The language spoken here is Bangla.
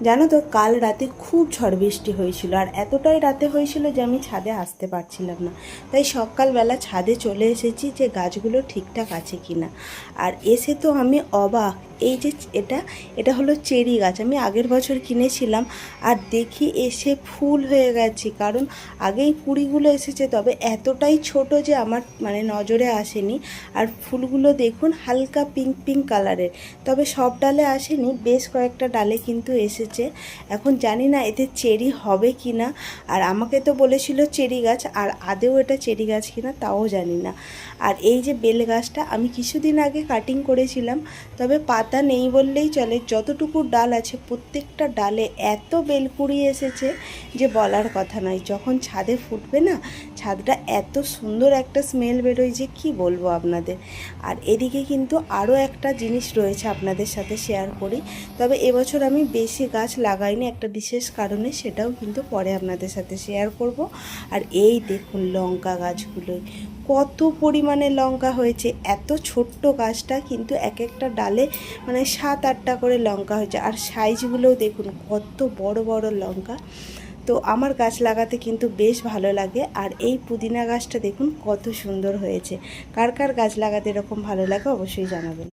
জানো তো, কাল রাতে খুব ঝড় বৃষ্টি হয়েছিল, আর এতটাই রাতে হয়েছিল যে আমি ছাদে আসতে পারছিলাম না। তাই সকালবেলা ছাদে চলে এসেছি যে গাছগুলো ঠিকঠাক আছে কি না। আর এসে তো আমি অবাক, এই যে এটা এটা হলো চেরি গাছ, আমি আগের বছর কিনেছিলাম। আর দেখি এসে ফুল হয়ে গেছে, কারণ আগেই কুড়িগুলো এসেছে, তবে এতটাই ছোট যে আমার নজরে আসেনি। আর ফুলগুলো দেখুন হালকা পিঙ্ক পিঙ্ক কালারের, তবে সব ডালে আসেনি, বেশ কয়েকটা ডালে কিন্তু এসেছে। এখন জানি না এতে চেরি হবে কি না। আর আমাকে তো বলেছিল চেরি গাছ, আর আদেও এটা চেরি গাছ কিনা তাও জানি না। আর এই যে বেল গাছটা আমি কিছুদিন আগে কাটিং করেছিলাম, তবে পাতা নেই বললেই চলে। যতটুকু ডাল আছে প্রত্যেকটা ডালে এত বেলকুড়ি এসেছে যে বলার কথা নয়। যখন ছাদে ফুটবে না, ছাদটা এত সুন্দর একটা স্মেল বেরোয় যে কি বলবো আপনাদের। আর এদিকে কিন্তু আরও একটা জিনিস রয়েছে, আপনাদের সাথে শেয়ার করি। তবে এবছর আমি বেশি গাছ লাগাইনি একটা বিশেষ কারণে, সেটাও কিন্তু পরে আপনাদের সাথে শেয়ার করব। আর এই দেখুন লঙ্কা গাছগুলোই কত পরিমাণে লঙ্কা হয়েছে। এত ছোট্ট গাছটা কিন্তু এক একটা ডালে 7-8টা করে লঙ্কা হয়েছে। আর সাইজগুলোও দেখুন কত বড় বড় লঙ্কা। তো আমার গাছ লাগাতে কিন্তু বেশ ভালো লাগে। আর এই পুদিনা গাছটা দেখুন কত সুন্দর হয়েছে। কার কার গাছ লাগাতে এরকম ভালো লাগে অবশ্যই জানাবেন।